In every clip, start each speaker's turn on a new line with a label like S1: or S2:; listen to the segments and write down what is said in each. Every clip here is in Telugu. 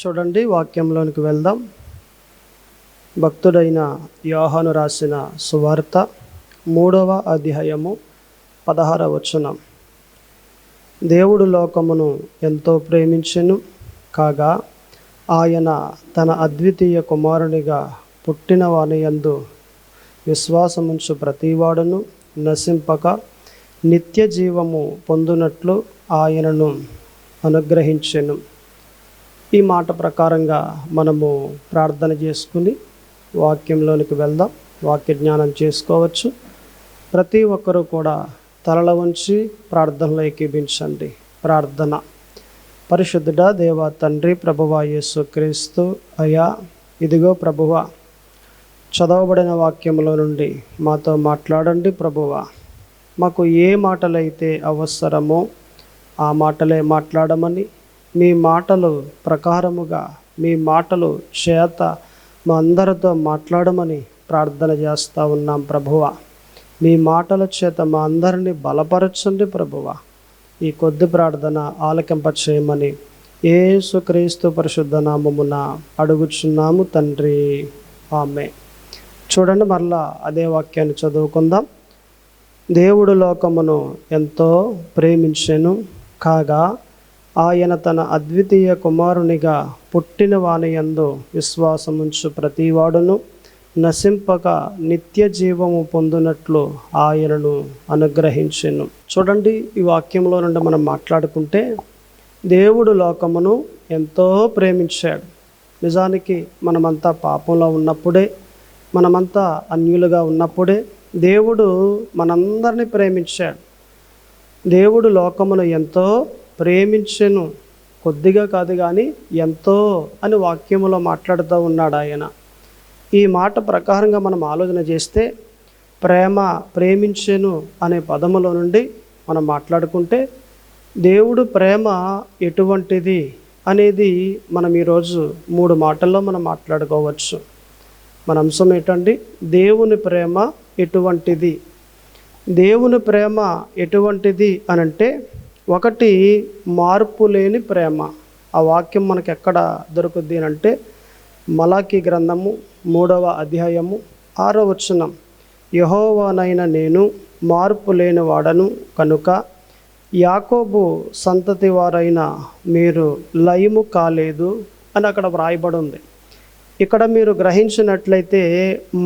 S1: చూడండి, వాక్యంలోనికి వెళ్దాం. భక్తుడైన యోహాను రాసిన సువార్త 3వ అధ్యాయము 16వ వచనం. దేవుడు లోకమును ఎంతో ప్రేమించెను కాగా ఆయన తన అద్వితీయ కుమారునిగా పుట్టిన వానియందు విశ్వాసముంచు ప్రతివాడును నశింపక నిత్య జీవము పొందునట్లు ఆయనను అనుగ్రహించెను. ఈ మాట ప్రకారంగా మనము ప్రార్థన చేసుకుని వాక్యంలోనికి వెళ్దాం. వాక్య జ్ఞానం చేసుకోవచ్చు. ప్రతి ఒక్కరూ కూడా తలల వంచి ప్రార్థనలో ఏకీభించండి. ప్రార్థన. పరిశుద్ధుడా దేవా తండ్రి, ప్రభువా యేసు క్రీస్తు అయ్యా, ఇదిగో ప్రభువా, చదవబడిన వాక్యంలో నుండి మాతో మాట్లాడండి ప్రభువా. మాకు ఏ మాటలైతే అవసరమో ఆ మాటలే మాట్లాడమని, మీ మాటలు ప్రకారముగా మీ మాటలు చేత మా అందరితో మాట్లాడమని ప్రార్థన చేస్తూ ఉన్నాం ప్రభువా. మీ మాటల చేత మా అందరినీ బలపరచండి ప్రభువా. ఈ కొద్ది ప్రార్థన ఆలకింపచేయమని యేసుక్రీస్తు పరిశుద్ధ నామమున అడుగుచున్నాము తండ్రి, ఆమేన్. చూడండి, మరలా అదే వాక్యాన్ని చదువుకుందాం. దేవుడు లోకమును ఎంతో ప్రేమించెను కాగా ఆయన తన అద్వితీయ కుమారునిగా పుట్టిన వానియందు విశ్వాసముంచు ప్రతివాడును నశింపక నిత్య జీవము పొందునట్లు ఆయనను అనుగ్రహించెను. చూడండి, ఈ వాక్యంలో నుండి మనం మాట్లాడుకుంటే దేవుడు లోకమును ఎంతో ప్రేమించాడు. నిజానికి మనమంతా పాపంలో ఉన్నప్పుడే, మనమంతా అన్యులుగా ఉన్నప్పుడే దేవుడు మనందరినీ ప్రేమించాడు. దేవుడు లోకమును ఎంతో ప్రేమించెను, కొద్దిగా కాదు కానీ ఎంతో అని వాక్యములో మాట్లాడుతూ ఉన్నాడు ఆయన. ఈ మాట ప్రకారంగా మనం ఆలోచన చేస్తే ప్రేమించెను అనే పదములో నుండి మనం మాట్లాడుకుంటే దేవుడు ప్రేమ ఎటువంటిది అనేది మనం ఈరోజు 3 మాటల్లో మనం మాట్లాడుకోవచ్చు. మన అంశం ఏంటండి? దేవుని ప్రేమ ఎటువంటిది. దేవుని ప్రేమ ఎటువంటిది అనంటే, ఒకటి మార్పు లేని ప్రేమ. ఆ వాక్యం మనకు ఎక్కడ దొరుకుద్ది అంటే మలాకీ గ్రంథము 3వ అధ్యాయము 6వ వచనం. యెహోవానైన నేను మార్పు లేని వాడను కనుక యాకోబు సంతతి వారైన మీరు లయము కాలేదు అని అక్కడ వ్రాయబడి ఉంది. ఇక్కడ మీరు గ్రహించినట్లయితే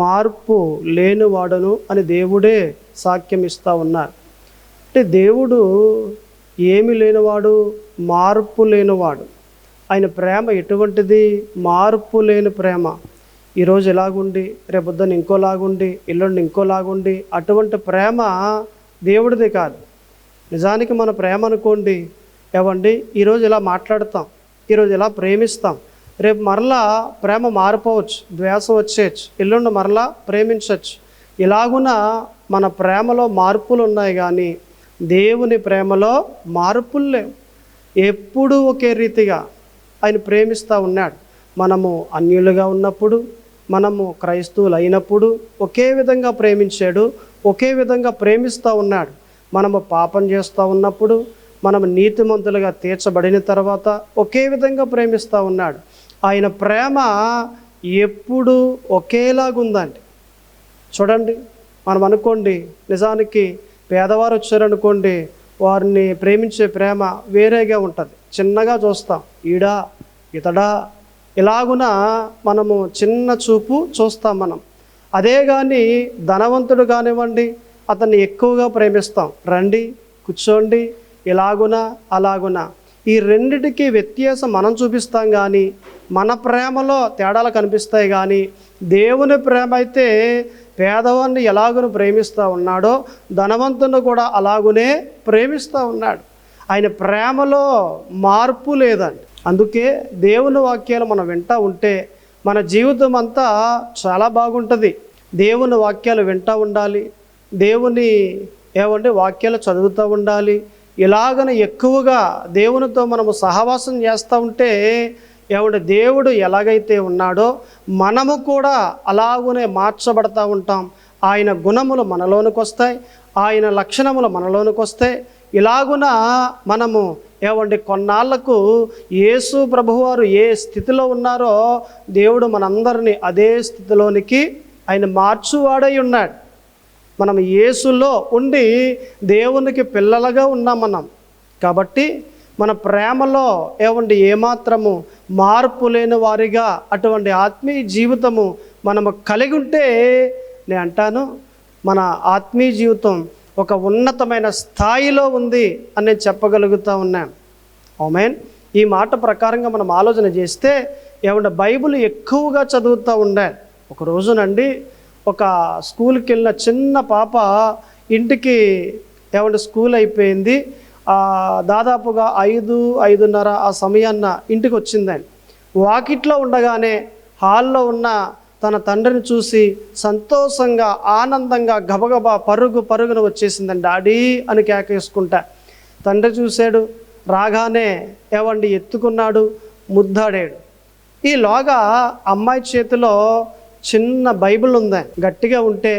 S1: మార్పు లేనివాడను అని దేవుడే సాక్ష్యం ఇస్తూ ఉన్నారు. అంటే దేవుడు ఏమి లేనివాడు? మార్పు లేనివాడు. ఆయన ప్రేమ ఎటువంటిది? మార్పు లేని ప్రేమ. ఈరోజు ఎలాగుండి రేపొద్దున ఇంకోలాగుండి ఎల్లుండి ఇంకోలాగుండి అటువంటి ప్రేమ దేవుడిది కాదు. నిజానికి మన ప్రేమ అనుకోండి, ఏవండి ఈరోజు ఇలా మాట్లాడతాం, ఈరోజు ఇలా ప్రేమిస్తాం, రేపు మరలా ప్రేమ మారిపోవచ్చు, ద్వేషం వచ్చేయచ్చు, ఎల్లుండి మరలా ప్రేమించవచ్చు. ఇలాగున మన ప్రేమలో మార్పులు ఉన్నాయి కానీ దేవుని ప్రేమలో మార్పులు లేవు. ఎప్పుడూ ఒకే రీతిగా ఆయన ప్రేమిస్తూ ఉన్నాడు. మనము అన్యులుగా ఉన్నప్పుడు, మనము క్రైస్తవులు అయినప్పుడు ఒకే విధంగా ప్రేమించాడు, ఒకే విధంగా ప్రేమిస్తూ ఉన్నాడు. మనము పాపం చేస్తూ ఉన్నప్పుడు, మనము నీతిమంతులుగా తీర్చబడిన తర్వాత ఒకే విధంగా ప్రేమిస్తూ ఉన్నాడు. ఆయన ప్రేమ ఎప్పుడు ఒకేలాగుందండి. చూడండి, మనం అనుకోండి, నిజానికి పేదవారు వచ్చారనుకోండి, వారిని ప్రేమించే ప్రేమ వేరేగా ఉంటుంది. చిన్నగా చూస్తాం, ఈడా ఇతడా ఇలాగున మనము చిన్న చూపు చూస్తాం మనం. అదే కానీ ధనవంతుడు కానివ్వండి, అతన్ని ఎక్కువగా ప్రేమిస్తాం. రండి కూర్చోండి, ఇలాగున అలాగున. ఈ రెండిటికి వ్యత్యాసం మనం చూపిస్తాం కానీ మన ప్రేమలో తేడాలు కనిపిస్తాయి. కానీ దేవుని ప్రేమ అయితే పేదవాడిని ఎలాగును ప్రేమిస్తూ ఉన్నాడో ధనవంతుని కూడా అలాగునే ప్రేమిస్తూ ఉన్నాడు. ఆయన ప్రేమలో మార్పు లేదండి. అందుకే దేవుని వాక్యాలు మనం వింటూ ఉంటే మన జీవితం అంతా చాలా బాగుంటుంది. దేవుని వాక్యాలు వింటూ ఉండాలి, దేవుని వాక్యాలు చదువుతూ ఉండాలి. ఇలాగన ఎక్కువగా దేవునితో మనము సహవాసం చేస్తూ ఉంటే దేవుడు ఎలాగైతే ఉన్నాడో మనము కూడా అలాగునే మార్చబడతా ఉంటాం. ఆయన గుణములు మనలోనికి వస్తాయి, ఆయన లక్షణములు మనలోనికి వస్తాయి. ఇలాగున మనము కొన్నాళ్లకు యేసు ప్రభువారు ఏ స్థితిలో ఉన్నారో దేవుడు మనందరినీ అదే స్థితిలోనికి ఆయన మార్చువాడై ఉన్నాడు. మనం యేసులో ఉండి దేవునికి పిల్లలుగా ఉన్నాం మనం. కాబట్టి మన ప్రేమలో ఏమాత్రము మార్పు లేని వారిగా అటువంటి ఆత్మీయ జీవితము మనము కలిగి ఉంటే నేను అంటాను మన ఆత్మీయ జీవితం ఒక ఉన్నతమైన స్థాయిలో ఉంది అని నేను చెప్పగలుగుతూ ఉన్నాను. ఆమేన్. ఈ మాట ప్రకారంగా మనం ఆలోచన చేస్తే బైబిల్ ఎక్కువగా చదువుతూ ఉండాలి. ఒక రోజునండి ఒక స్కూల్కి వెళ్ళిన చిన్న పాప ఇంటికి స్కూల్ అయిపోయింది, దాదాపుగా 5-5:30 ఆ సమయాన్న ఇంటికి వచ్చిందండి. వాకిట్లో ఉండగానే హాల్లో ఉన్న తన తండ్రిని చూసి సంతోషంగా ఆనందంగా గబగబా పరుగున వచ్చేసిందండి. డాడీ అని కేకేసుకుంటా. తండ్రి చూశాడు, రాగానే ఎత్తుకున్నాడు, ముద్దాడాడు. ఈలోగా అమ్మాయి చేతిలో చిన్న బైబిల్ ఉంది, గట్టిగా ఉంటే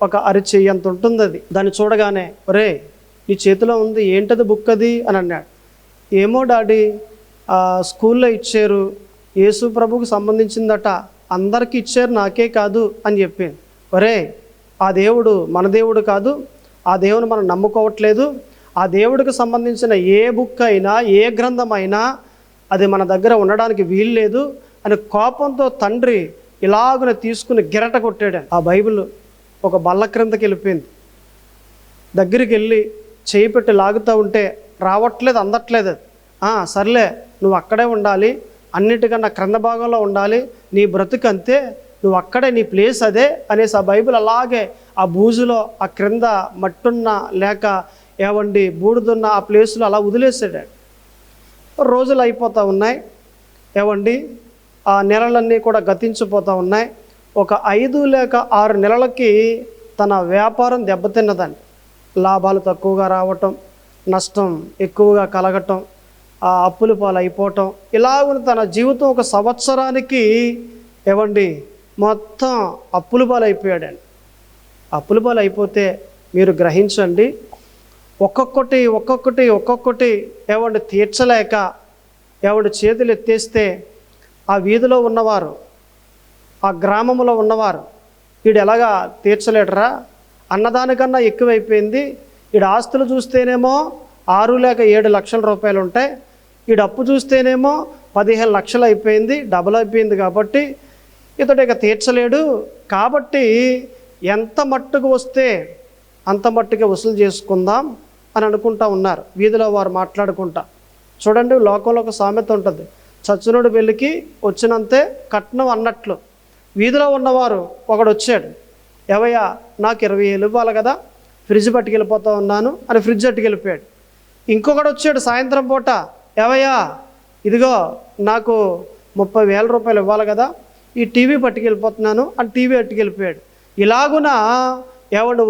S1: ఒక అరిచెయ్యి అంత ఉంటుంది అది. దాన్ని చూడగానే ఒరే నీ చేతిలో ఉంది, ఏంటది బుక్ అది అని అన్నాడు. ఏమో డాడీ స్కూల్లో ఇచ్చారు, యేసు ప్రభువుకు సంబంధించిందట, అందరికీ ఇచ్చారు నాకే కాదు అని చెప్పింది. ఒరే ఆ దేవుడు మన దేవుడు కాదు, ఆ దేవుని మనం నమ్ముకోవట్లేదు, ఆ దేవుడికి సంబంధించిన ఏ బుక్ అయినా ఏ గ్రంథం అయినా అది మన దగ్గర ఉండడానికి వీల్లేదు అని కోపంతో తండ్రి ఇలాగున తీసుకుని గిరట కొట్టాడు. ఆ బైబిల్ ఒక బల్ల క్రిందకి వెళ్ళిపోయింది. దగ్గరికి వెళ్ళి చేయి పెట్టి లాగుతూ ఉంటే రావట్లేదు, అందట్లేదు. సర్లే నువ్వు అక్కడే ఉండాలి, అన్నిటికన్నా క్రింద భాగంలో ఉండాలి, నీ బ్రతుకు అంతే, నువ్వు అక్కడే, నీ ప్లేస్ అదే అనేసి ఆ బైబిల్ అలాగే ఆ బూజులో ఆ క్రింద మట్టున్న లేక బూడుదున్న ఆ ప్లేస్లో అలా వదిలేసాడు. రోజులు అయిపోతూ ఉన్నాయి, ఆ నెలలన్నీ కూడా గతించిపోతూ ఉన్నాయి. ఒక 5 లేక 6 నెలలకి తన వ్యాపారం దెబ్బతిన్నదండి. లాభాలు తక్కువగా రావటం, నష్టం ఎక్కువగా కలగటం, ఆ అప్పుల పాలు అయిపోవటం, ఇలాగ తన జీవితం ఒక సంవత్సరానికి మొత్తం అప్పుల పాలు అయిపోయాడండి. అప్పుల పాలు అయిపోతే మీరు గ్రహించండి, ఒక్కొక్కటి తీర్చలేక చేతులు ఎత్తేస్తే ఆ వీధిలో ఉన్నవారు, ఆ గ్రామంలో ఉన్నవారు, వీడు ఎలాగా తీర్చలేడరా, అన్నదానికన్నా ఎక్కువైపోయింది, వీడు ఆస్తులు చూస్తేనేమో 6 లేక 7 లక్షల రూపాయలు ఉంటాయి, వీడు అప్పు చూస్తేనేమో 15 లక్షలు అయిపోయింది, డబుల్ అయిపోయింది, కాబట్టి ఇతడు ఇక తీర్చలేడు, కాబట్టి ఎంత మట్టుకు వస్తే అంత మట్టుకే వసూలు చేసుకుందాం అని అనుకుంటా ఉన్నారు వీధిలో వారు మాట్లాడుకుంటా. చూడండి, లోకంలో ఒక సామెత ఉంటుంది, చచ్చునుడు పెళ్ళికి వచ్చినంతే కట్నం అన్నట్లు. వీధిలో ఉన్నవారు ఒకడు వచ్చాడు, ఏవయ్యా నాకు 20,000 ఇవ్వాలి కదా, ఫ్రిడ్జ్ పట్టుకెళ్ళిపోతా ఉన్నాను అని ఫ్రిడ్జ్ పట్టుకెళ్ళిపోయాడు. ఇంకొకడు వచ్చాడు సాయంత్రం పూట, ఏవయ్యా ఇదిగో నాకు 30,000 రూపాయలు ఇవ్వాలి కదా, ఈ టీవీ పట్టుకెళ్ళిపోతున్నాను అని టీవీ పట్టుకెళ్ళిపోయాడు. ఇలాగున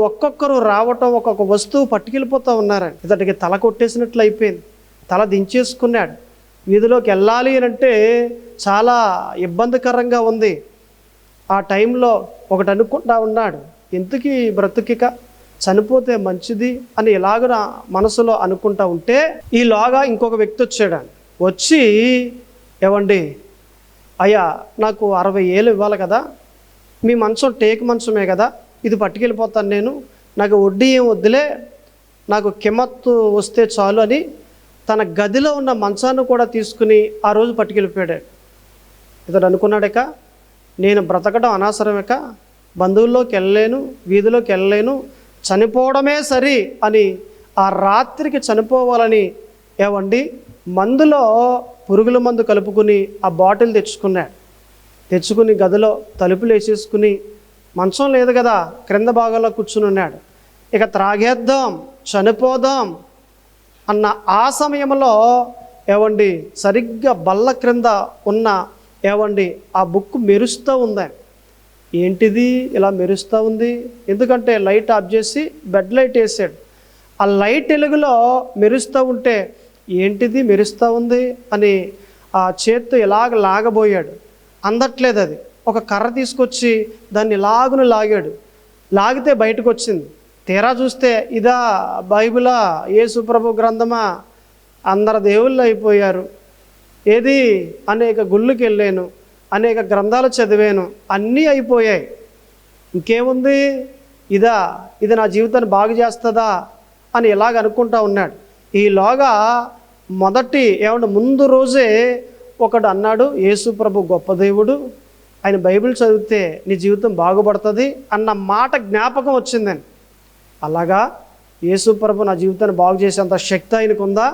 S1: ఒక్కొక్కరు రావటం, ఒక్కొక్క వస్తువు పట్టుకెళ్ళిపోతూ ఉన్నారండి. ఇతడికి తల కొట్టేసినట్లు అయిపోయింది, తల దించేసుకున్నాడు. వీధిలోకి వెళ్ళాలి అని అంటే చాలా ఇబ్బందికరంగా ఉంది. ఆ టైంలో ఒకటి అనుకుంటా ఉన్నాడు, ఎందుకు బ్రతుకిక, చనిపోతే మంచిది అని ఇలాగ మనసులో అనుకుంటా ఉంటే ఈలోగా ఇంకొక వ్యక్తి వచ్చాడు. వచ్చి అయ్యా నాకు 60,000 ఇవ్వాలి కదా, మీ మంచం టేక్ మంచమే కదా, ఇది పట్టుకెళ్ళిపోతాను నేను, నాకు వడ్డీ ఏం వద్దులే, నాకు కిమ్మత్తు వస్తే చాలు అని తన గదిలో ఉన్న మంచాన్ని కూడా తీసుకుని ఆ రోజు పట్టుకెళ్ళిపోయాడు. ఇతడు అనుకున్నాడక, నేను బ్రతకడం అనవసరమేక, బంధువుల్లోకి వెళ్ళలేను, వీధిలోకి వెళ్ళలేను, చనిపోవడమే సరి అని ఆ రాత్రికి చనిపోవాలని మందులో పురుగుల మందు కలుపుకుని ఆ బాటిల్ తెచ్చుకుని గదిలో తలుపులు వేసేసుకుని మంచం లేదు కదా క్రింద భాగంలో కూర్చుని ఉన్నాడు. ఇక త్రాగేద్దాం, చనిపోదాం అన్న ఆ సమయంలో సరిగ్గా బల్ల క్రింద ఉన్న ఆ బుక్ మెరుస్తూ ఉంది. ఏంటిది ఇలా మెరుస్తూ ఉంది, ఎందుకంటే లైట్ ఆఫ్ చేసి బెడ్ లైట్ వేసాడు. ఆ లైట్ వెలుగులో మెరుస్తూ ఉంటే ఏంటిది మెరుస్తూ ఉంది అని ఆ చేత్తో ఇలాగ లాగబోయాడు, అందట్లేదు. అది ఒక కర్ర తీసుకొచ్చి దాన్ని లాగును లాగాడు, లాగితే బయటకు వచ్చింది. తీరా చూస్తే ఇదా బైబిలా, యేసు ప్రభు గ్రంథమా, అందరు దేవుళ్ళు అయిపోయారు. ఏది అనేక గుళ్ళకి వెళ్ళాను, అనేక గ్రంథాలు చదివాను, అన్నీ అయిపోయాయి, ఇంకేముంది, ఇది నా జీవితాన్ని బాగు చేస్తుందా అని ఇలాగ అనుకుంటా ఉన్నాడు. ఈలోగా ముందు రోజే ఒకడు అన్నాడు, యేసు ప్రభు గొప్ప దేవుడు, ఆయన బైబిల్ చదివితే నీ జీవితం బాగుపడుతుంది అన్న మాట జ్ఞాపకం వచ్చిందని. అలాగా యేసు ప్రభు నా జీవితాన్ని బాగు చేసేంత శక్తి ఆయనకు ఉందా,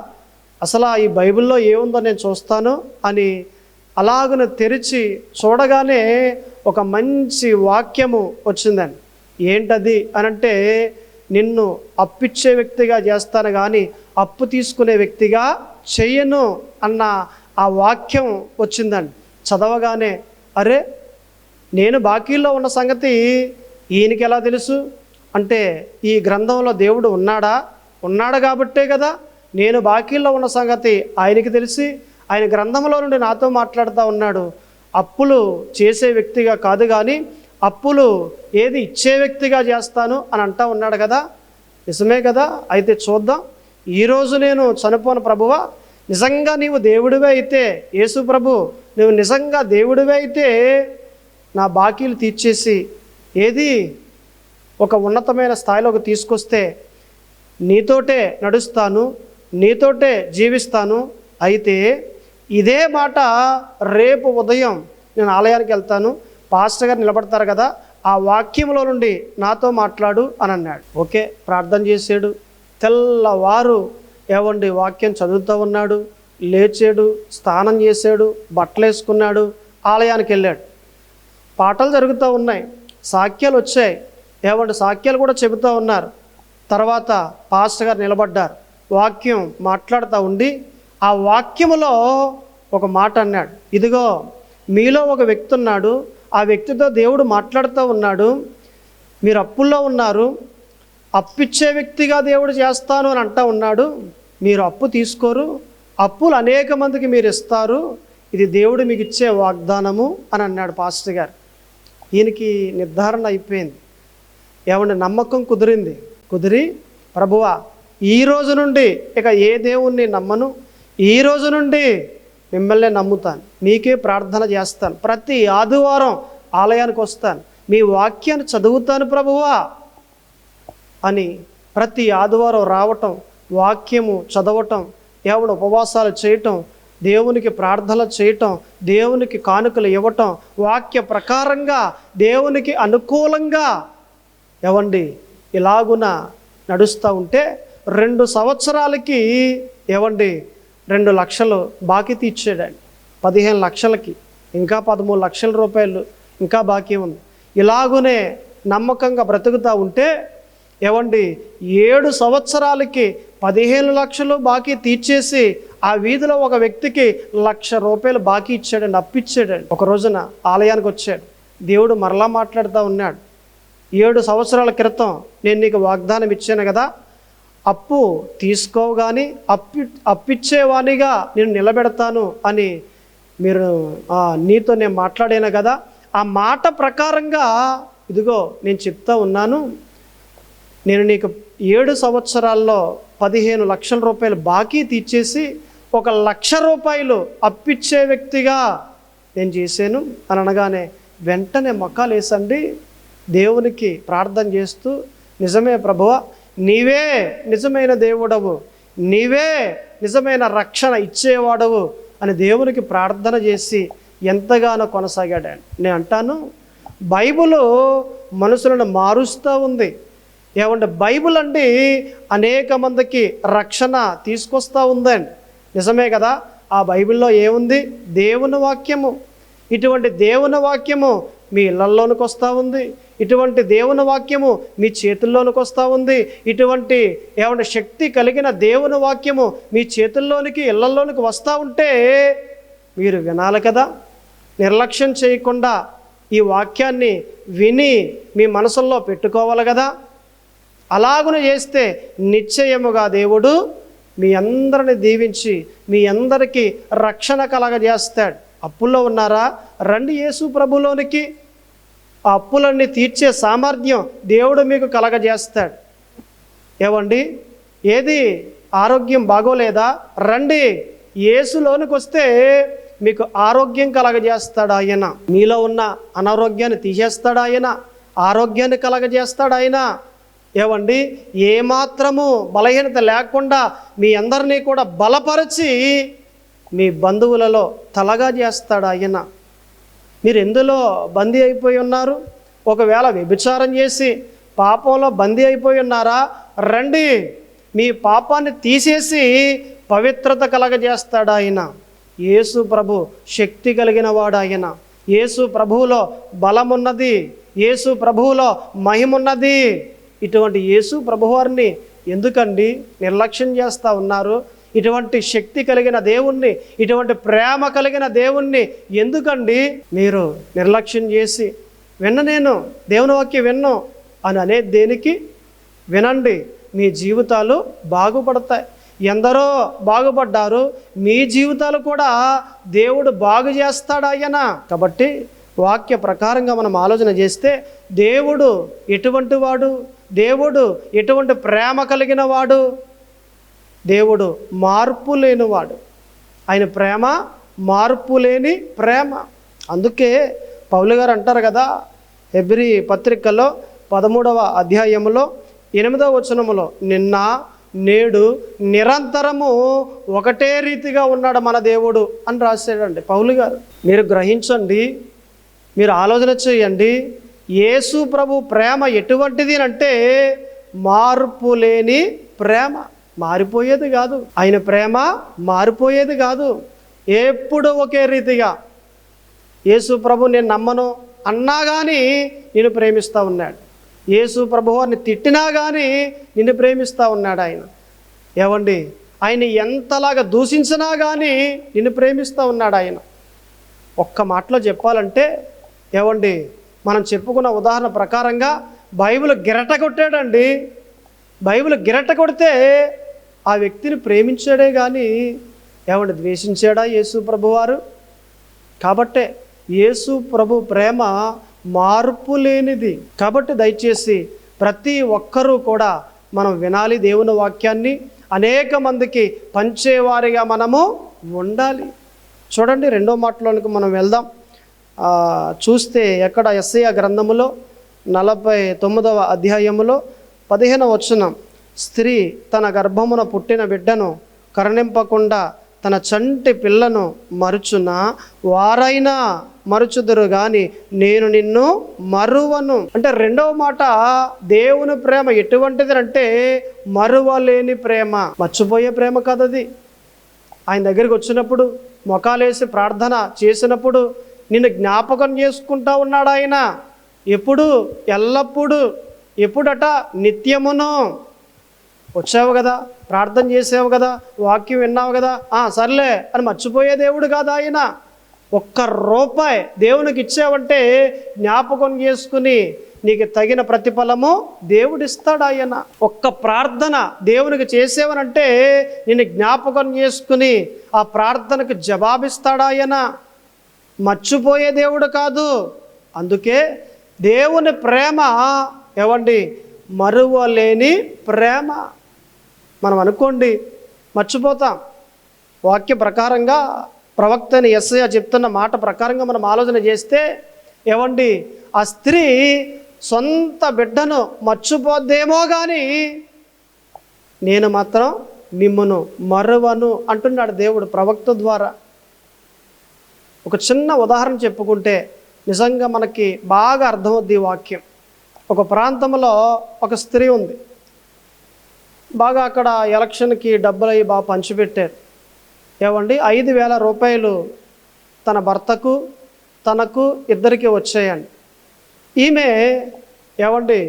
S1: అసలు ఈ బైబిల్లో ఏముందో నేను చూస్తాను అని అలాగన తెరిచి చూడగానే ఒక మంచి వాక్యము వచ్చిందని. ఏంటది అనంటే, నిన్ను అప్పిచ్చే వ్యక్తిగా చేస్తాను కానీ అప్పు తీసుకునే వ్యక్తిగా చెయ్యను అన్న ఆ వాక్యం వచ్చిందండి. చదవగానే అరే, నేను బాకీల్లో ఉన్న సంగతి ఈయనకి ఎలా తెలుసు అంటే, ఈ గ్రంథంలో దేవుడు ఉన్నాడు కాబట్టే కదా నేను బాకీల్లో ఉన్న సంగతి ఆయనకి తెలిసి ఆయన గ్రంథంలో నుండి నాతో మాట్లాడుతూ ఉన్నాడు. అప్పులు చేసే వ్యక్తిగా కాదు కానీ అప్పులు ఇచ్చే వ్యక్తిగా చేస్తాను అని అంటా ఉన్నాడు కదా. నిజమే కదా. అయితే చూద్దాం, ఈరోజు నేను చనిపోను ప్రభువా, నిజంగా నీవు దేవుడివే అయితే, యేసు ప్రభు నువ్వు నిజంగా దేవుడివే అయితే నా బాకీలు తీర్చేసి ఒక ఉన్నతమైన స్థాయిలోకి తీసుకొస్తే నీతోటే నడుస్తాను, నీతోటే జీవిస్తాను. అయితే ఇదే మాట రేపు ఉదయం నేను ఆలయానికి వెళ్తాను, పాస్టర్ గారు నిలబడతారు కదా, ఆ వాక్యంలో నుండి నాతో మాట్లాడు అని అన్నాడు. ఓకే, ప్రార్థన చేశాడు. తెల్లవారు వాక్యం చదువుతూ ఉన్నాడు, లేచాడు, స్నానం చేశాడు, బట్టలు వేసుకున్నాడు, ఆలయానికి వెళ్ళాడు. పాటలు జరుగుతూ ఉన్నాయి, సాక్యాలు వచ్చాయి, సాక్యాలు కూడా చెబుతూ ఉన్నారు. తర్వాత పాస్టర్ గారు నిలబడ్డారు, వాక్యం మాట్లాడుతూ ఉండి ఆ వాక్యములో ఒక మాట అన్నాడు. ఇదిగో మీలో ఒక వ్యక్తి ఉన్నాడు, ఆ వ్యక్తితో దేవుడు మాట్లాడుతూ ఉన్నాడు, మీరు అప్పుల్లో ఉన్నారు, అప్పిచ్చే వ్యక్తిగా దేవుడు చేస్తాను అని అంటూ ఉన్నాడు, మీరు అప్పు తీసుకోరు, అప్పులు అనేక మందికి మీరు ఇస్తారు, ఇది దేవుడు మీకు ఇచ్చే వాగ్దానము అని అన్నాడు పాస్టర్ గారు. ఈయనకి నిర్ధారణ అయిపోయింది, నమ్మకం కుదిరి ప్రభువా ఈ రోజు నుండి ఇక ఏ దేవుణ్ణి నమ్మను, ఈ రోజు నుండి మిమ్మల్ని నమ్ముతాను, మీకే ప్రార్థన చేస్తాను, ప్రతి ఆదివారం ఆలయానికి వస్తాను, మీ వాక్యాన్ని చదువుతాను ప్రభువా అని ప్రతి ఆదివారం రావటం, వాక్యము చదవటం, ఉపవాసాలు చేయటం, దేవునికి ప్రార్థనలు చేయటం, దేవునికి కానుకలు ఇవ్వటం, వాక్య ప్రకారంగా దేవునికి అనుకూలంగా ఇలాగున నడుస్తూ ఉంటే 2 సంవత్సరాలకి 2 లక్షలు బాకీ తీర్చాడండి. 15 లక్షలకి ఇంకా 13 లక్షల రూపాయలు ఇంకా బాకీ ఉంది. ఇలాగునే నమ్మకంగా బ్రతుకుతూ ఉంటే 7 సంవత్సరాలకి 15 లక్షలు బాకీ తీర్చేసి ఆ వీధిలో ఒక వ్యక్తికి 1,00,000 రూపాయలు బాకీ ఇచ్చాడండి, అప్పిచ్చాడండి. ఒక రోజున ఆలయానికి వచ్చాడు, దేవుడు మరలా మాట్లాడుతూ ఉన్నాడు, 7 సంవత్సరాల క్రితం నేను నీకు వాగ్దానం ఇచ్చాను కదా, అప్పు తీసుకోవు కానీ అప్పిచ్చేవానిగా నేను నిలబెడతాను అని నీతో నేను మాట్లాడాను కదా, ఆ మాట ప్రకారంగా ఇదిగో నేను చెప్తా ఉన్నాను, నేను నీకు 7 సంవత్సరాల్లో 15 లక్షల రూపాయలు బాకీ తీర్చేసి 1,00,000 రూపాయలు అప్పిచ్చే వ్యక్తిగా నేను చేశాను అని అనగానే వెంటనే మొక్కాలు వేసండి దేవునికి ప్రార్థన చేస్తూ, నిజమే ప్రభువా, నీవే నిజమైన దేవుడవు, నీవే నిజమైన రక్షణ ఇచ్చేవాడవు అని దేవునికి ప్రార్థన చేసి ఎంతగానో కొనసాగాడు. నేను అంటాను, బైబిల్ మనుషులను మారుస్తూ ఉంది. బైబిల్ అండి అనేక మందికి రక్షణ తీసుకొస్తూ ఉందండి. నిజమే కదా. ఆ బైబిల్లో ఏముంది? దేవుని వాక్యము. ఇటువంటి దేవుని వాక్యము మీ ఇళ్లలోనికి వస్తూ ఉంది, ఇటువంటి దేవుని వాక్యము మీ చేతుల్లోనికి వస్తూ ఉంది, ఇటువంటి శక్తి కలిగిన దేవుని వాక్యము మీ చేతుల్లోనికి ఇళ్లలోనికి వస్తూ ఉంటే మీరు వినాలి కదా. నిర్లక్ష్యం చేయకుండా ఈ వాక్యాన్ని విని మీ మనసుల్లో పెట్టుకోవాలి కదా. అలాగున చేస్తే నిశ్చయముగా దేవుడు మీ అందరిని దీవించి మీ అందరికీ రక్షణ కలగజేస్తాడు. అప్పుల్లో ఉన్నారా? రండి యేసు ప్రభులోనికి. ఆ అప్పులన్నీ తీర్చే సామర్థ్యం దేవుడు మీకు కలగజేస్తాడు. ఏవండి, ఏది ఆరోగ్యం బాగోలేదా? రండి, యేసులోనికి వస్తే మీకు ఆరోగ్యం కలగజేస్తాడు ఆయన. మీలో ఉన్న అనారోగ్యాన్ని తీసేస్తాడు ఆయన, ఆరోగ్యాన్ని కలగజేస్తాడు ఆయన. ఏవండి, ఏమాత్రము బలహీనత లేకుండా మీ అందరినీ కూడా బలపరిచి మీ బంధువులలో తలగా చేస్తాడు ఆయన. మీరు ఎందులో బందీ అయిపోయి ఉన్నారు? ఒకవేళ వ్యభిచారం చేసి పాపంలో బందీ అయిపోయి ఉన్నారా? రండి, మీ పాపాన్ని తీసేసి పవిత్రత కలగజేస్తాడు ఆయన. యేసు ప్రభు శక్తి కలిగిన వాడు ఆయన. యేసు ప్రభువులో బలమున్నది, యేసు ప్రభువులో మహిమున్నది. ఇటువంటి యేసు ప్రభువారిని ఎందుకండి నిర్లక్ష్యం చేస్తూ ఉన్నారు? ఇటువంటి శక్తి కలిగిన దేవుణ్ణి, ఇటువంటి ప్రేమ కలిగిన దేవుణ్ణి ఎందుకండి మీరు నిర్లక్ష్యం చేసి నేను దేవుని వాక్యం విన్ను అని అనేది దేనికి? వినండి, మీ జీవితాలు బాగుపడతాయి. ఎందరో బాగుపడ్డారు, మీ జీవితాలు కూడా దేవుడు బాగు చేస్తాడు ఆయన. కాబట్టి వాక్య ప్రకారంగా మనం ఆలోచన చేస్తే దేవుడు ఎటువంటి వాడు? దేవుడు ఎటువంటి ప్రేమ కలిగిన వాడు? దేవుడు మార్పు లేనివాడు. ఆయన ప్రేమ మార్పు లేని ప్రేమ. అందుకే పౌలు గారు అంటారు కదా, హెబ్రీ పత్రికలో 13వ అధ్యాయంలో 8వ వచనములో, నిన్న నేడు నిరంతరము ఒకటే రీతిగా ఉన్నాడు మన దేవుడు అని రాశాడండి పౌలు గారు. మీరు గ్రహించండి, మీరు ఆలోచన చేయండి. యేసు ప్రభు ప్రేమ ఎటువంటిది అంటే మార్పు లేని ప్రేమ. మారిపోయేది కాదు ఆయన ప్రేమ, మారిపోయేది కాదు. ఎప్పుడు ఒకే రీతిగా. యేసు ప్రభు నేను నమ్మను అన్నా కానీ నిన్ను ప్రేమిస్తూ ఉన్నాడు. యేసు ప్రభు వారిని తిట్టినా కానీ నిన్ను ప్రేమిస్తూ ఉన్నాడు ఆయన. ఏవండి, ఆయన ఎంతలాగా దూషించినా కానీ నిన్ను ప్రేమిస్తూ ఉన్నాడు ఆయన. ఒక్క మాటలో చెప్పాలంటే ఏవండి, మనం చెప్పుకున్న ఉదాహరణ ప్రకారంగా బైబిల్ గిరట కొట్టాడండి. బైబిల్ గిరట కొడితే ఆ వ్యక్తిని ప్రేమించాడే కానీ ఏమంటే ద్వేషించాడా యేసు ప్రభువారు? కాబట్టే యేసు ప్రభు ప్రేమ మార్పు లేనిది. కాబట్టి దయచేసి ప్రతి ఒక్కరూ కూడా మనం వినాలి దేవుని వాక్యాన్ని, అనేక మందికి పంచేవారిగా మనము ఉండాలి. చూడండి, 2వ మాటలోనికి మనం వెళ్దాం. చూస్తే ఎక్కడ యెషయా గ్రంథములో 49వ అధ్యాయములో 15వ వచనం, స్త్రీ తన గర్భమున పుట్టిన బిడ్డను కరుణింపకుండా తన చంటి పిల్లను మరుచున వారైనా మరుచుదురు గాని నేను నిన్ను మరువను. అంటే 2వ మాట, దేవుని ప్రేమ ఎటువంటిది అంటే మరువలేని ప్రేమ, మర్చిపోయే ప్రేమ కాదది. ఆయన దగ్గరికి వచ్చినప్పుడు మొకాలేసి ప్రార్థన చేసినప్పుడు నిన్ను జ్ఞాపకం చేసుకుంటా ఉన్నాడు ఆయన. ఎప్పుడు? ఎల్లప్పుడూ. ఎప్పుడట? నిత్యమును. వచ్చావు కదా, ప్రార్థన చేసావు కదా, వాక్యం విన్నావు కదా, సర్లే అని మర్చిపోయే దేవుడు కాదు ఆయన. ఒక్క రూపాయి దేవునికి ఇచ్చావంటే జ్ఞాపకం చేసుకుని నీకు తగిన ప్రతిఫలము దేవుడిస్తాడు ఆయన. ఒక్క ప్రార్థన దేవునికి చేసేవనంటే నిన్ను జ్ఞాపకం చేసుకుని ఆ ప్రార్థనకు జవాబిస్తాడు ఆయన. మర్చిపోయే దేవుడు కాదు. అందుకే దేవుని ప్రేమ ఏవండి, మరువలేని ప్రేమ. మనం అనుకోండి మర్చిపోతాం. వాక్య ప్రకారంగా ప్రవక్త అయిన యెషయా చెప్తున్న మాట ప్రకారంగా మనం ఆలోచన చేస్తే ఏవండి, ఆ స్త్రీ సొంత బిడ్డను మర్చిపోద్దేమో కానీ నేను మాత్రం మిమ్మును మరువను అంటున్నాడు దేవుడు ప్రవక్త ద్వారా. ఒక చిన్న ఉదాహరణ చెప్పుకుంటే నిజంగా మనకి బాగా అర్థమవుద్ది ఈ వాక్యం. ఒక ప్రాంతంలో ఒక స్త్రీ ఉంది. బాగా అక్కడ ఎలక్షన్కి డబ్బులు అవి బాగా పంచిపెట్టారు. ఏవండి, 5,000 రూపాయలు తన భర్తకు తనకు ఇద్దరికి వచ్చాయండి. ఈమె ఏవండి,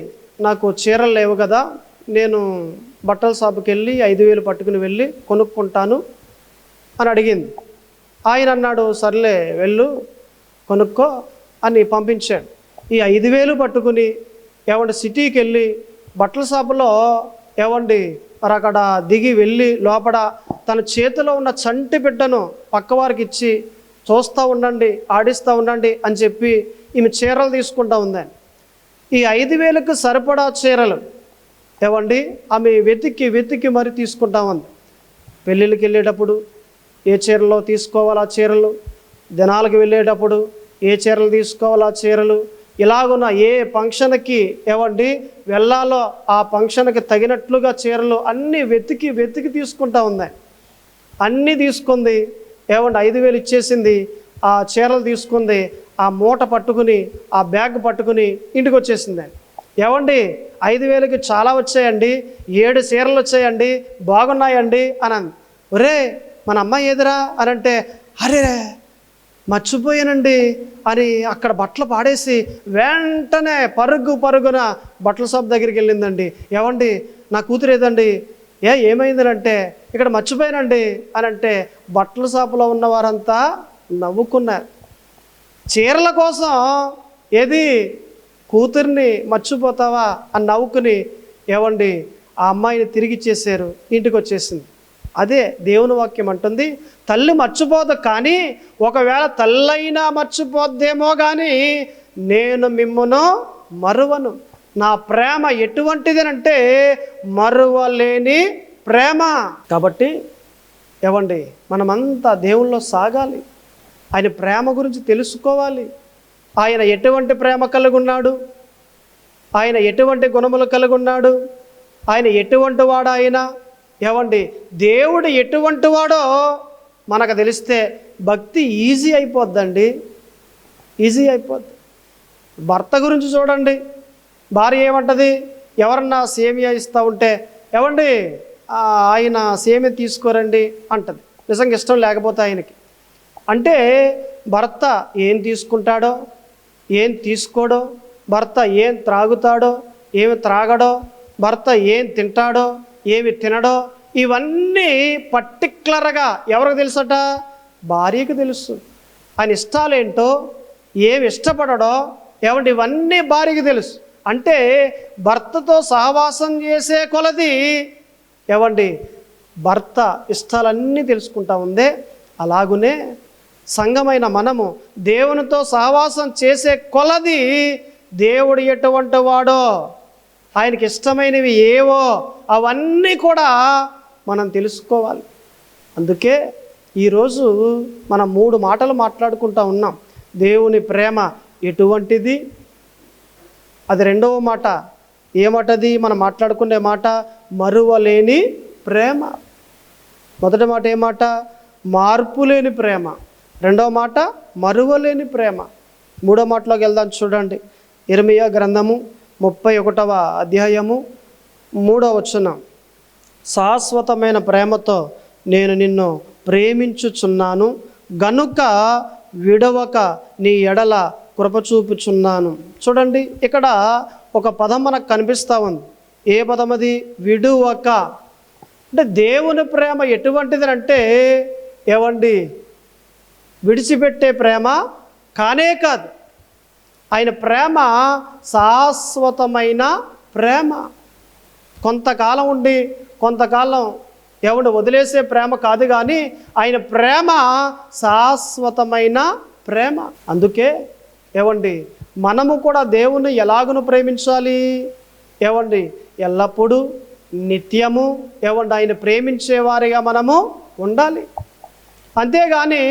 S1: నాకు చీరలు లేవు కదా, నేను బట్టల షాపుకి వెళ్ళి 5,000 పట్టుకుని వెళ్ళి కొనుక్కుంటాను అని అడిగింది. ఆయన అన్నాడు, సర్లే వెళ్ళు కొనుక్కో అని పంపించాడు. ఈ 5,000 పట్టుకుని ఏవండి సిటీకి వెళ్ళి బట్టల షాపులో ఏవండి మరి అక్కడ దిగి వెళ్ళి లోపల తన చేతిలో ఉన్న చంటి బిడ్డను పక్కవారికి ఇచ్చి చూస్తూ ఉండండి, ఆడిస్తూ ఉండండి అని చెప్పి ఈమె చీరలు తీసుకుంటూ ఉందని. ఈ 5,000కు సరిపడా చీరలు ఏవండి ఆమె వెతికి వెతికి మరి తీసుకుంటా ఉంది. పెళ్ళిళ్ళకి వెళ్ళేటప్పుడు ఏ చీరలో తీసుకోవాలి ఆ చీరలు, దినాలకు వెళ్ళేటప్పుడు ఏ చీరలు తీసుకోవాలి ఆ చీరలు, ఇలాగున్న ఏ ఫంక్షన్కి ఏవండి వెళ్ళాలో ఆ ఫంక్షన్కి తగినట్లుగా చీరలు అన్నీ వెతికి వెతికి తీసుకుంటా ఉంది. అన్నీ తీసుకుంది. ఏవండి 5,000 ఇచ్చేసింది. ఆ చీరలు తీసుకుంది. ఆ మూట పట్టుకుని ఆ బ్యాగ్ పట్టుకుని ఇంటికి వచ్చేసింది. ఏవండి 5,000కి చాలా వచ్చాయండి, 7 చీరలు వచ్చాయండి, బాగున్నాయండి అని. ఒరే మన అమ్మాయి ఏదిరా అని అంటే, అరే మర్చిపోయానండి అని అక్కడ బట్టలు పాడేసి వెంటనే పరుగున బట్టల షాప్ దగ్గరికి వెళ్ళిందండి. ఏవండి నా కూతురు ఏదండి, ఏమైందని అంటే, ఇక్కడ మర్చిపోయానండి అని అంటే బట్టల షాపులో ఉన్న వారంతా నవ్వుకున్నారు. చీరల కోసం ఏది కూతుర్ని మర్చిపోతావా అని నవ్వుకుని ఏవండి ఆ అమ్మాయిని తిరిగి ఇచ్చేసారు, ఇంటికి వచ్చేసింది. అదే దేవుని వాక్యం అంటుంది, తల్లి మర్చిపోదు కానీ ఒకవేళ తల్లైనా మర్చిపోద్దేమో కానీ నేను మిమ్మును మరువను. నా ప్రేమ ఎటువంటిదేనంటే మరువలేని ప్రేమ. కాబట్టి ఏవండి మనమంతా దేవుల్లో సాగాలి, ఆయన ప్రేమ గురించి తెలుసుకోవాలి. ఆయన ఎటువంటి ప్రేమ కలిగి ఉన్నాడు, ఆయన ఎటువంటి గుణములు కలిగి ఉన్నాడు, ఆయన ఎటువంటి వాడు, ఆయన ఏవండి దేవుడు ఎటువంటి వాడో మనకు తెలిస్తే భక్తి ఈజీ అయిపోద్దండి, ఈజీ అయిపోద్ది. భర్త గురించి చూడండి, భార్య ఏమంటుంది, ఎవరన్నా సేమియా ఇస్తూ ఉంటే ఏవండి ఆయన సేమియా తీసుకోరండి అంటది, నిజంగా ఇష్టం లేకపోతే ఆయనకి. అంటే భర్త ఏం తీసుకుంటాడో ఏం తీసుకోడో, భర్త ఏం త్రాగుతాడో ఏమి త్రాగడో, భర్త ఏం తింటాడో ఏమి తినడో, ఇవన్నీ పర్టిక్యులర్గా ఎవరికి తెలుసట, భార్యకు తెలుసు. ఆయన ఇష్టాలేంటో ఏమి ఇష్టపడడో ఏమంటే ఇవన్నీ భార్యకి తెలుసు. అంటే భర్తతో సహవాసం చేసే కొలది ఏవండి భర్త ఇష్టాలన్నీ తెలుసుకుంటా ఉందే. అలాగునే సంఘమైన మనము దేవునితో సహవాసం చేసే కొలది దేవుడు ఎటువంటి వాడో, ఆయనకి ఇష్టమైనవి ఏవో అవన్నీ కూడా మనం తెలుసుకోవాలి. అందుకే ఈరోజు మనం 3 మాటలు మాట్లాడుకుంటా ఉన్నాం. దేవుని ప్రేమ ఎటువంటిది, అది 2వ మాట. ఏమాటది మనం మాట్లాడుకునే మాట, మరువలేని ప్రేమ. మొదటి మాట ఏమాట, మార్పు లేని ప్రేమ. 2వ మాట మరువలేని ప్రేమ. 3వ మాటలోకి వెళ్దాం చూడండి. ఇర్మియా గ్రంథము 31వ అధ్యాయము 3వ వచనం. శాశ్వతమైన ప్రేమతో నేను నిన్ను ప్రేమించుచున్నాను గనుక విడవక నీ ఎడల కృప చూపుచున్నాను. చూడండి ఇక్కడ ఒక పదం మనకు కనిపిస్తూ ఉంది. ఏ పదం అది? విడువక. అంటే దేవుని ప్రేమ ఎటువంటిది అంటే ఏవండి విడిచిపెట్టే ప్రేమ కానే కాదు. ఆయన ప్రేమ శాశ్వతమైన ప్రేమ. కొంతకాలం ఉండి కొంతకాలం ఎవడు వదిలేసే ప్రేమ కాదు, కానీ ఆయన ప్రేమ శాశ్వతమైన ప్రేమ. అందుకే ఏవండి మనము కూడా దేవుణ్ణి ఎలాగును ప్రేమించాలి, ఏవండి ఎల్లప్పుడూ నిత్యము ఏవండి ఆయన ప్రేమించేవారిగా మనము ఉండాలి. అంతేగాని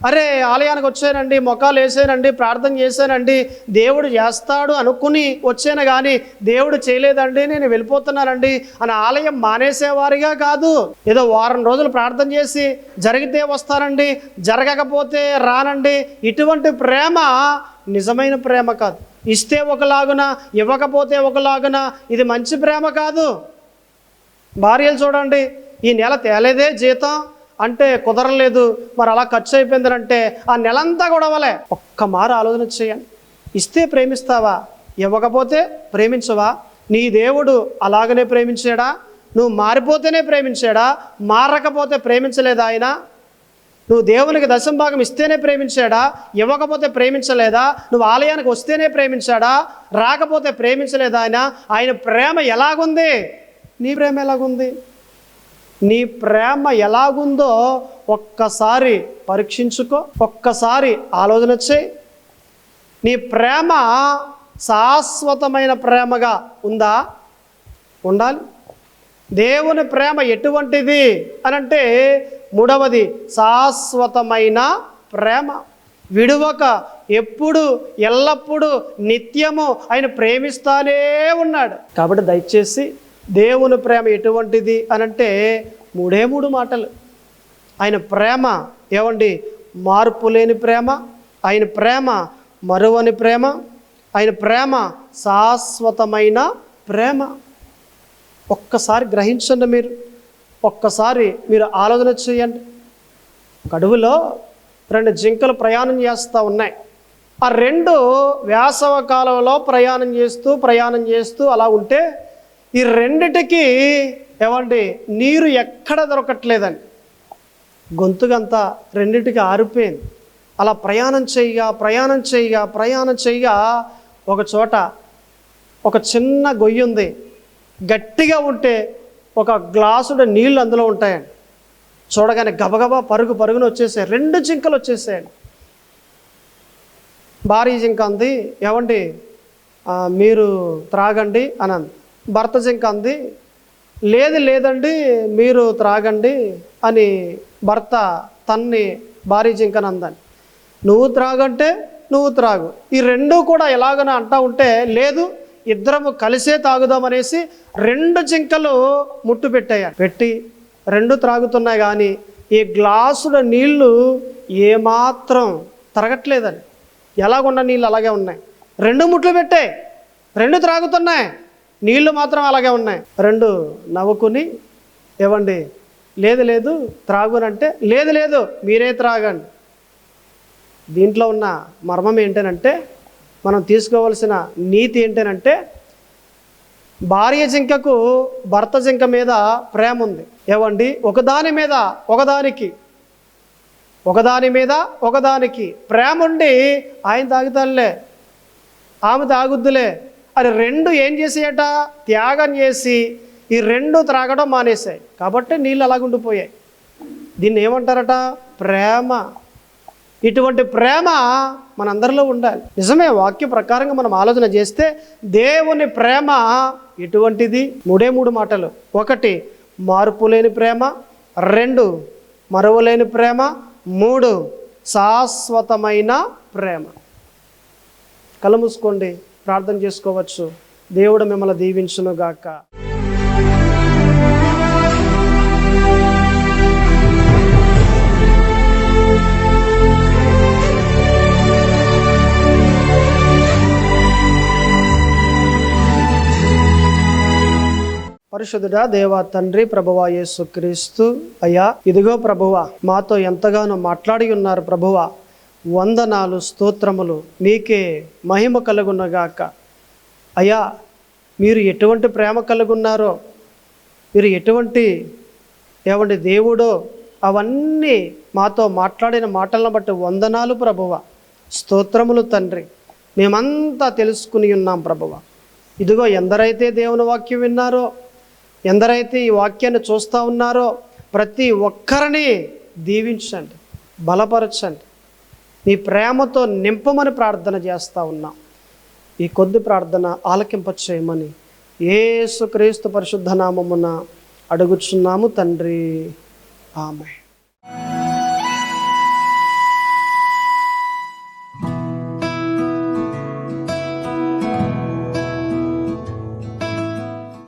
S1: అరే ఆలయానికి వచ్చానండి, మొక్కలు వేసానండి, ప్రార్థన చేశానండి, దేవుడు చేస్తాడు అనుకుని వచ్చాను కానీ దేవుడు చేయలేదండి నేను వెళ్ళిపోతున్నానండి అని ఆలయం మానేసేవారిగా కాదు. ఏదో వారం రోజులు ప్రార్థన చేసి జరిగితే వస్తానండి, జరగకపోతే రానండి, ఇటువంటి ప్రేమ నిజమైన ప్రేమ కాదు. ఇస్తే ఒకలాగున ఇవ్వకపోతే ఒకలాగున, ఇది మంచి ప్రేమ కాదు. భార్యలు చూడండి, ఈ నెల తేలేదే జీతం అంటే కుదరలేదు, మరి అలా ఖర్చు అయిపోయిందనంటే ఆ నెలంతా గొడవలే. ఒక్క మారు ఆలోచన చేయండి. ఇస్తే ప్రేమిస్తావా, ఇవ్వకపోతే ప్రేమించవా? నీ దేవుడు అలాగనే ప్రేమించాడా? నువ్వు మారిపోతేనే ప్రేమించాడా? మారకపోతే ప్రేమించలేదా ఆయన? నువ్వు దేవునికి దశంభాగం ఇస్తేనే ప్రేమించాడా? ఇవ్వకపోతే ప్రేమించలేదా? నువ్వు ఆలయానికి వస్తేనే ప్రేమించాడా? రాకపోతే ప్రేమించలేదా ఆయన? ఆయన ప్రేమ ఎలాగుంది? నీ ప్రేమ ఎలాగుంది? నీ ప్రేమ ఎలాగుందో ఒక్కసారి పరీక్షించుకో, ఒక్కసారి ఆలోచన చేయి. నీ ప్రేమ శాశ్వతమైన ప్రేమగా ఉందా? ఉండాలి. దేవుని ప్రేమ ఎటువంటిది అని అంటే మూడవది శాశ్వతమైన ప్రేమ. విడువక ఎప్పుడు ఎల్లప్పుడూ నిత్యము ఆయన ప్రేమిస్తానే ఉన్నాడు. కాబట్టి దయచేసి దేవుని ప్రేమ ఎటువంటిది అని అంటే మూడు మాటలు. ఆయన ప్రేమ ఏమండి, మార్పు లేని ప్రేమ, ఆయన ప్రేమ మరువని ప్రేమ, ఆయన ప్రేమ శాశ్వతమైన ప్రేమ. ఒక్కసారి గ్రహించండి, ఒక్కసారి మీరు ఆలోచన చేయండి. అడవిలో 2 జింకలు ప్రయాణం చేస్తూ ఉన్నాయి. ఆ 2 వేసవ కాలంలో ప్రయాణం చేస్తూ అలా ఉంటే ఈ రెండిటికి ఏమండి నీరు ఎక్కడ దొరకట్లేదండి. గొంతుకంతా రెండిటికి ఆరిపోయింది. అలా ప్రయాణం చేయగా ఒక చోట ఒక చిన్న గొయ్యి ఉంది. గట్టిగా ఉంటే ఒక గ్లాసుడు నీళ్ళు అందులో ఉంటాయండి. చూడగానే గబగబా పరుగున వచ్చేసాయి. 2 జింకలు వచ్చేసాయండి. భార్య జింక అంది, ఏమండి మీరు త్రాగండి అని అంది. భర్త జింక అంది, లేదండి మీరు త్రాగండి అని భర్త తన్ని భార్య జింకని అందని. నువ్వు త్రాగంటే నువ్వు త్రాగు. ఈ 2 కూడా ఎలాగన అంటా ఉంటే లేదు ఇద్దరము కలిసే తాగుదామనేసి 2 జింకలు ముట్టు పెట్టి 2 త్రాగుతున్నాయి. కానీ ఈ గ్లాసుల నీళ్లు ఏమాత్రం తరగట్లేదని. ఎలాగున్న నీళ్ళు అలాగే ఉన్నాయి. 2 ముట్లు పెట్టాయి, 2 త్రాగుతున్నాయి, నీళ్లు మాత్రం అలాగే ఉన్నాయి. 2 నవ్వుకుని, ఏవండి లేదు త్రాగునంటే లేదు మీరే త్రాగండి. దీంట్లో ఉన్న మర్మం ఏంటనంటే, మనం తీసుకోవాల్సిన నీతి ఏంటనంటే, భార్య జింకకు భర్త జింక మీద ప్రేమ ఉంది. ఏవండి ఒకదాని మీద ఒకదానికి ప్రేమ ఉండి ఆయన తాగుతాడులే, ఆమె తాగుద్దులే అని 2 ఏం చేసాయట, త్యాగం చేసి ఈ 2 త్రాగడం మానేశాయి. కాబట్టి నీళ్ళు అలాగుండిపోయాయి. దీన్ని ఏమంటారట, ప్రేమ. ఇటువంటి ప్రేమ మనందరిలో ఉండాలి. నిజమే, వాక్య ప్రకారంగా మనం ఆలోచన చేస్తే దేవుని ప్రేమ ఎటువంటిది? 3 మాటలు. 1 మార్పు లేని ప్రేమ, 2 మరువలేని ప్రేమ, 3 శాశ్వతమైన ప్రేమ. కళ్ళు మూసుకోండి, ప్రార్థన చేసుకోవచ్చు. దేవుడు మిమ్మల్ని దీవించునుగాక. పరిశుద్ధుడా దేవా తండ్రి, ప్రభువా యేసుక్రీస్తు అయ్యా, ఇదిగో ప్రభువా మాతో ఎంతగానో మాట్లాడి ఉన్నారు ప్రభువా. వందనాలు, స్తోత్రములు, నీకే మహిమ కలుగునగాక. అయ్యా, మీరు ఎటువంటి ప్రేమ కలుగున్నారో, మీరు ఎటువంటి దేవుడో అవన్నీ మాతో మాట్లాడిన మాటలను బట్టి వందనాలు ప్రభువా, స్తోత్రములు తండ్రి. మేమంతా తెలుసుకుని ఉన్నాం ప్రభువా. ఇదిగో ఎందరైతే దేవుని వాక్యం విన్నారో, ఎందరైతే ఈ వాక్యాన్ని చూస్తూ ఉన్నారో ప్రతి ఒక్కరిని దీవించండి, బలపరచండి, మీ ప్రేమతో నింపమని ప్రార్థన చేస్తూ ఉన్నాం. ఈ కొద్ది ప్రార్థన ఆలకింప చేయమని యేసుక్రీస్తు పరిశుద్ధ నామమున అడుగుచున్నాము తండ్రి. ఆమేన్.